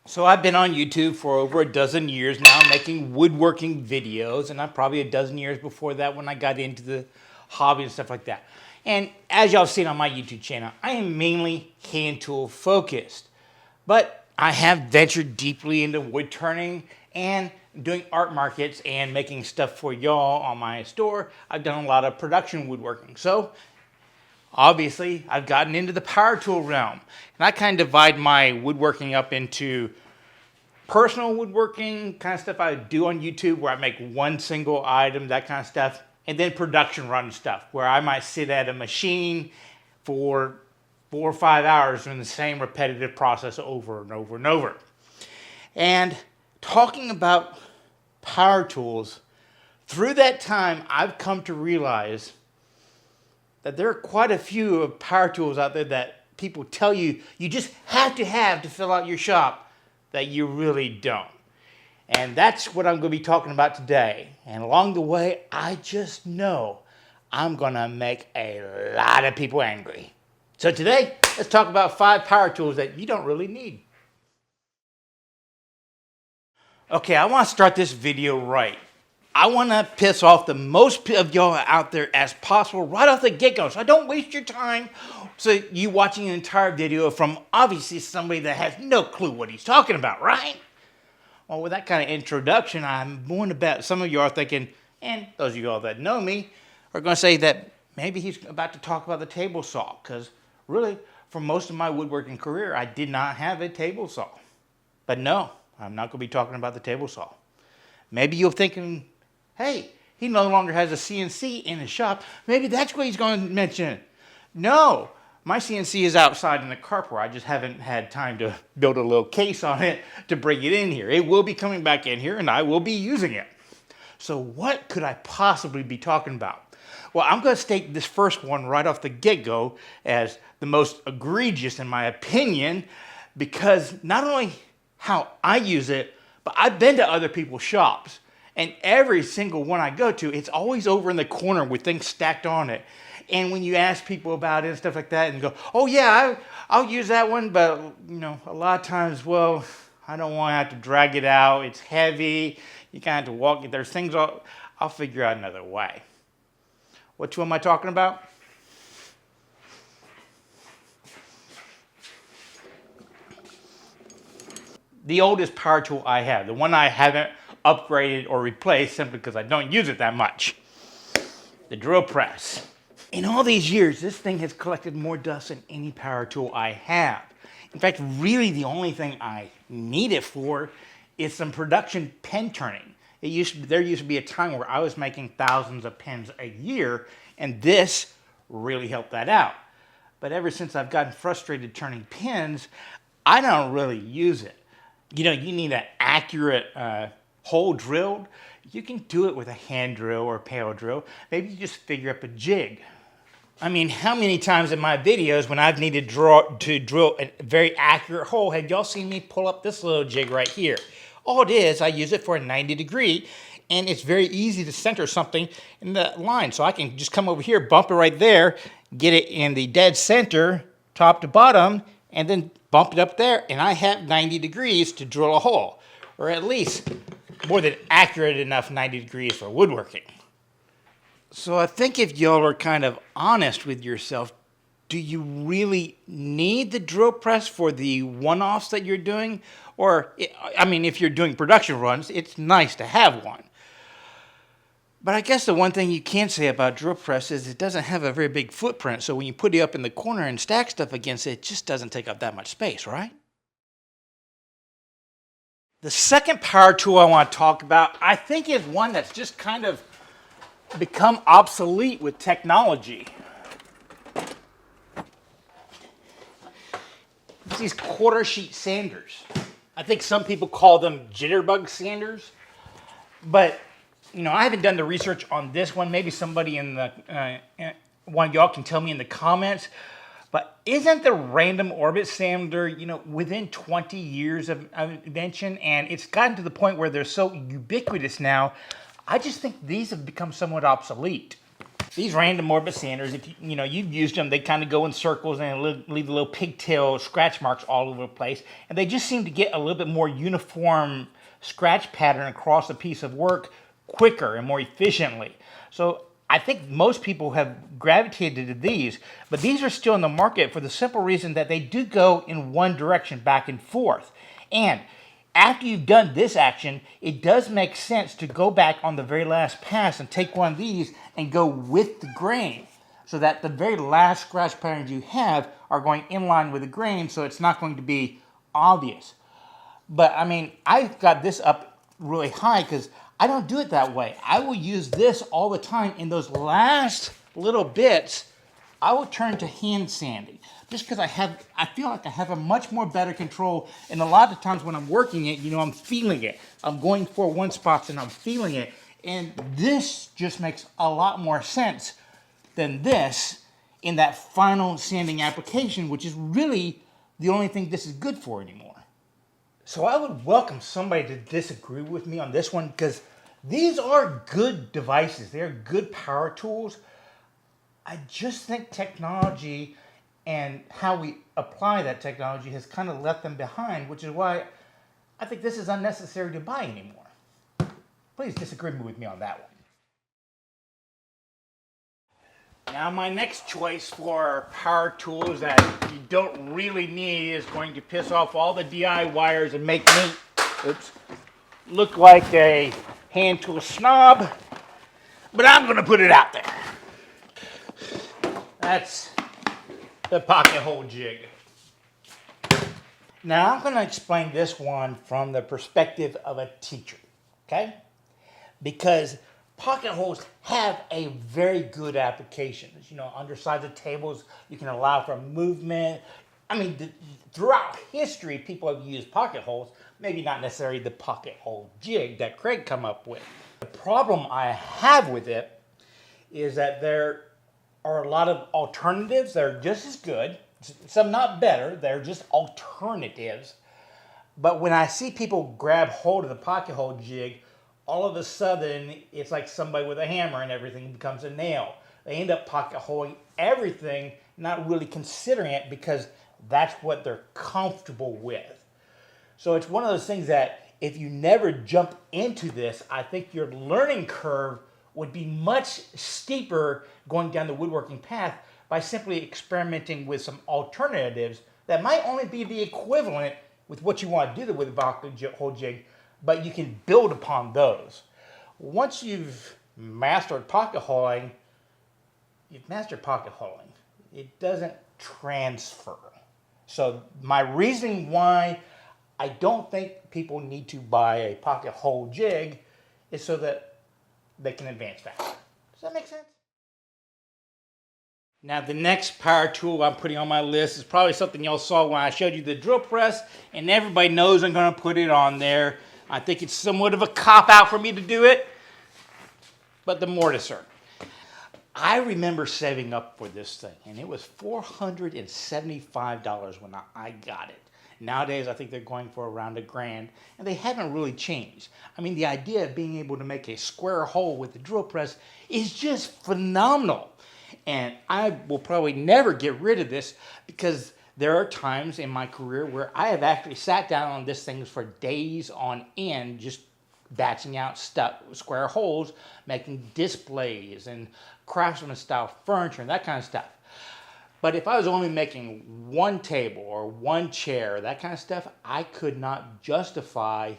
So I've been on YouTube for over a dozen years now making woodworking videos, and I'm probably a dozen years before that when I got into the hobby and stuff like that. And as y'all seen on my YouTube channel, I am mainly hand tool focused, but I have ventured deeply into wood turning and doing art markets and making stuff for y'all on my store. I've done a lot of production woodworking. So obviously, I've gotten into the power tool realm, and I kind of divide my woodworking up into personal woodworking, kind of stuff I do on YouTube where I make one single item, that kind of stuff, and then production run stuff where I might sit at a machine for 4 or 5 hours doing the same repetitive process over and over and over. And talking about power tools, through that time, I've come to realize that there are quite a few of power tools out there that people tell you you just have to fill out your shop that you really don't. And that's what I'm going to be talking about today. And along the way, I just know I'm going to make a lot of people angry. So today, let's talk about 5 power tools that you don't really need. Okay, I want to start this video right. I want to piss off the most of y'all out there as possible right off the get-go, so I don't waste your time. So you watching an entire video from obviously somebody that has no clue what he's talking about, right? Well, with that kind of introduction, I'm going to bet some of you are thinking, and those of y'all that know me are going to say that maybe he's about to talk about the table saw, because really, for most of my woodworking career, I did not have a table saw. But no, I'm not going to be talking about the table saw. Maybe you're thinking, hey, he no longer has a CNC in his shop. Maybe that's what he's going to mention. No, my CNC is outside in the carport. I just haven't had time to build a little case on it to bring it in here. It will be coming back in here and I will be using it. So what could I possibly be talking about? Well, I'm going to state this first one right off the get-go as the most egregious in my opinion, because not only how I use it, but I've been to other people's shops. And every single one I go to, it's always over in the corner with things stacked on it. And when you ask people about it and stuff like that and go, oh yeah, I'll use that one, but you know, a lot of times, well, I don't want to have to drag it out. It's heavy. You kind of have to walk it. There's things I'll figure out another way. What tool am I talking about? The oldest power tool I have, the one I haven't upgraded or replaced simply because I don't use it that much. The drill press. In all these years, this thing has collected more dust than any power tool I have. In fact, really the only thing I need it for is some production pen turning. There used to be a time where I was making thousands of pens a year, and this really helped that out. But ever since I've gotten frustrated turning pens, I don't really use it. You know, you need an accurate hole drilled. You can do it with a hand drill or a paddle drill. Maybe you just figure up a jig. I mean, how many times in my videos when I've needed to drill a very accurate hole have y'all seen me pull up this little jig right here? All it is, I use it for a 90 degree, and it's very easy to center something in the line. So I can just come over here, bump it right there, get it in the dead center, top to bottom, and then bump it up there, and I have 90 degrees to drill a hole, or at least more than accurate enough 90 degrees for woodworking. So I think if y'all are kind of honest with yourself, do you really need the drill press for the one-offs that you're doing? Or, I mean, if you're doing production runs, it's nice to have one. But I guess the one thing you can say about drill press is it doesn't have a very big footprint, so when you put it up in the corner and stack stuff against it, it just doesn't take up that much space, right? The second power tool I want to talk about, I think is one that's just kind of become obsolete with technology. It's these quarter sheet sanders. I think some people call them jitterbug sanders, but you know, I haven't done the research on this one. Maybe somebody in the one of y'all can tell me in the comments. But isn't the random orbit sander, you know, within 20 years of invention, and it's gotten to the point where they're so ubiquitous now, I just think these have become somewhat obsolete. These random orbit sanders, if you've used them, they kind of go in circles and leave little pigtail scratch marks all over the place. And they just seem to get a little bit more uniform scratch pattern across a piece of work quicker and more efficiently. So I think most people have gravitated to these, but these are still in the market for the simple reason that they do go in one direction back and forth. And after you've done this action, it does make sense to go back on the very last pass and take one of these and go with the grain so that the very last scratch patterns you have are going in line with the grain, so it's not going to be obvious. But I mean, I've got this up really high because I don't do it that way. I will use this all the time. In those last little bits, I will turn to hand sanding just because I feel like I have a much more better control. And a lot of times when I'm working it, I'm feeling it. I'm going for one spot and I'm feeling it. And this just makes a lot more sense than this in that final sanding application, which is really the only thing this is good for anymore. So I would welcome somebody to disagree with me on this one because these are good devices. They're good power tools. I just think technology and how we apply that technology has kind of left them behind, which is why I think this is unnecessary to buy anymore. Please disagree with me on that one. Now my next choice for power tools that you don't really need is going to piss off all the DIYers and make me look like a hand tool snob, but I'm going to put it out there. That's the pocket hole jig. Now I'm going to explain this one from the perspective of a teacher, okay? Because pocket holes have a very good application. Undersides of tables, you can allow for movement. I mean, throughout history, people have used pocket holes, maybe not necessarily the pocket hole jig that Craig come up with. The problem I have with it is that there are a lot of alternatives that are just as good, some not better, they're just alternatives. But when I see people grab hold of the pocket hole jig, all of a sudden, it's like somebody with a hammer and everything becomes a nail. They end up pocket holing everything, not really considering it because that's what they're comfortable with. So it's one of those things that if you never jump into this, I think your learning curve would be much steeper going down the woodworking path by simply experimenting with some alternatives that might only be the equivalent with what you want to do with the pocket hole jig, but you can build upon those. Once you've mastered pocket holing, you've mastered pocket holing. It doesn't transfer. So my reasoning why I don't think people need to buy a pocket hole jig is so that they can advance faster. Does that make sense? Now the next power tool I'm putting on my list is probably something y'all saw when I showed you the drill press, and everybody knows I'm going to put it on there. I think it's somewhat of a cop-out for me to do it, but the Mortiser. I remember saving up for this thing, and it was $475 when I got it. Nowadays, I think they're going for around $1,000, and they haven't really changed. I mean, the idea of being able to make a square hole with the drill press is just phenomenal. And I will probably never get rid of this because there are times in my career where I have actually sat down on this thing for days on end, just batching out stuff, square holes, making displays and craftsman style furniture and that kind of stuff. But if I was only making one table or one chair, that kind of stuff, I could not justify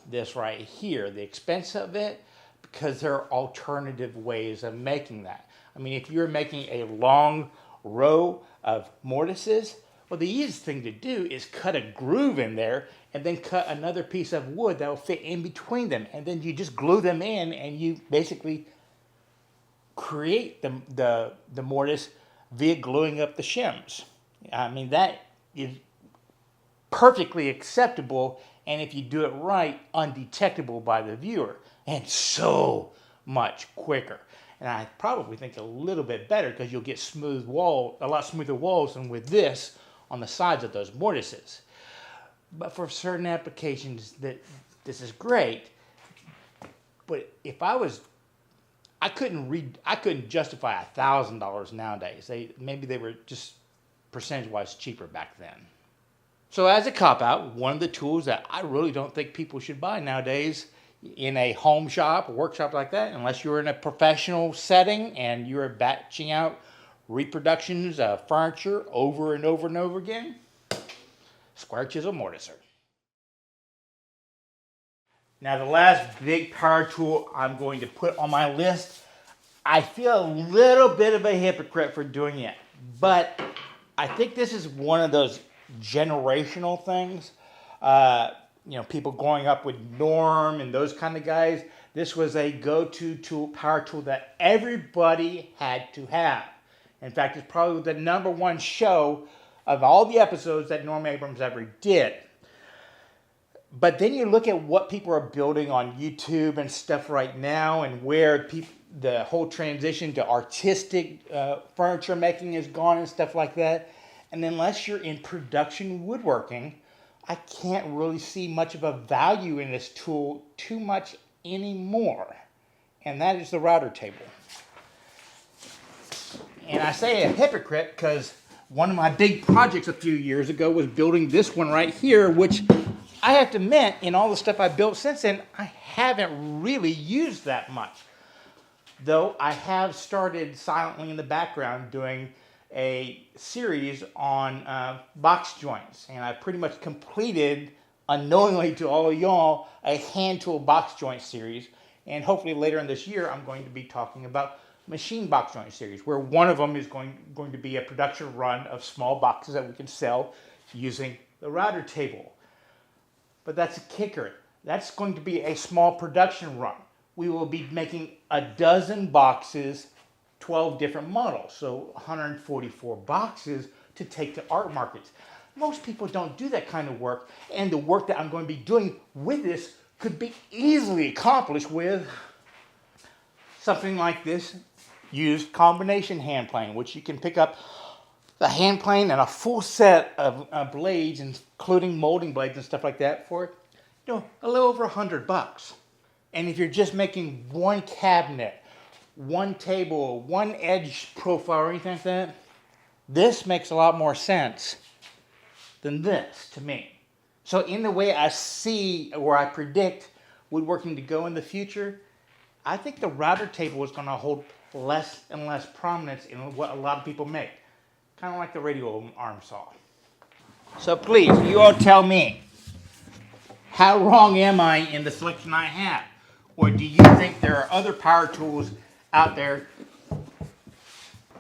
this right here, the expense of it, because there are alternative ways of making that. I mean, if you're making a long row of mortises, well, the easiest thing to do is cut a groove in there and then cut another piece of wood that will fit in between them. And then you just glue them in and you basically create the mortise via gluing up the shims. I mean, that is perfectly acceptable, and if you do it right, undetectable by the viewer, and so much quicker. And I probably think a little bit better because you'll get smooth wall, a lot smoother walls than with this on the sides of those mortises. But for certain applications, this is great. But if I was I couldn't justify $1,000 nowadays. Maybe they were just percentage-wise cheaper back then. So as a cop-out, one of the tools that I really don't think people should buy nowadays in a home shop, a workshop like that, unless you're in a professional setting and you're batching out reproductions of furniture over and over and over again, square chisel mortiser. Now the last big power tool I'm going to put on my list, I feel a little bit of a hypocrite for doing it, but I think this is one of those generational things. People growing up with Norm and those kind of guys, this was a go-to tool, power tool that everybody had to have. In fact, it's probably the #1 show of all the episodes that Norm Abrams ever did. But then you look at what people are building on YouTube and stuff right now, and where the whole transition to artistic furniture making has gone and stuff like that. And unless you're in production woodworking, I can't really see much of a value in this tool too much anymore. And that is the router table. And I say a hypocrite because one of my big projects a few years ago was building this one right here, which I have to admit, in all the stuff I've built since then, I haven't really used that much. Though I have started silently in the background doing a series on box joints. And I've pretty much completed, unknowingly to all of y'all, a hand tool box joint series. And hopefully later in this year, I'm going to be talking about machine box joint series, where one of them is going to be a production run of small boxes that we can sell using the router table. But that's a kicker. That's going to be a small production run. We will be making a dozen boxes, 12 different models, so 144 boxes to take to art markets. Most people don't do that kind of work, and the work that I'm going to be doing with this could be easily accomplished with something like this used combination hand plane, which you can pick up the hand plane and a full set of blades, including molding blades and stuff like that, for a little over $100. And if you're just making one cabinet, one table, one edge profile or anything like that, this makes a lot more sense than this to me. So in the way I see, or I predict woodworking to go in the future, I think the router table is going to hold less and less prominence in what a lot of people make. Kind of like the radio arm saw. So please, you all tell me, how wrong am I in the selection I have? Or do you think there are other power tools out there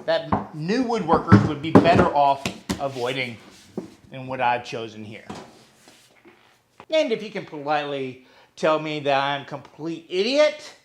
that new woodworkers would be better off avoiding than what I've chosen here? And if you can politely tell me that I'm a complete idiot,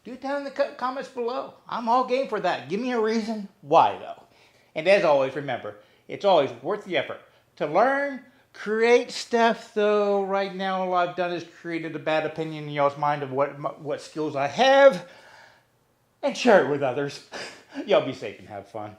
do it down in the comments below. I'm all game for that. Give me a reason why, though. And as always, remember, it's always worth the effort to learn, create stuff, though right now all I've done is created a bad opinion in y'all's mind of what skills I have, and share it with others. Y'all be safe and have fun.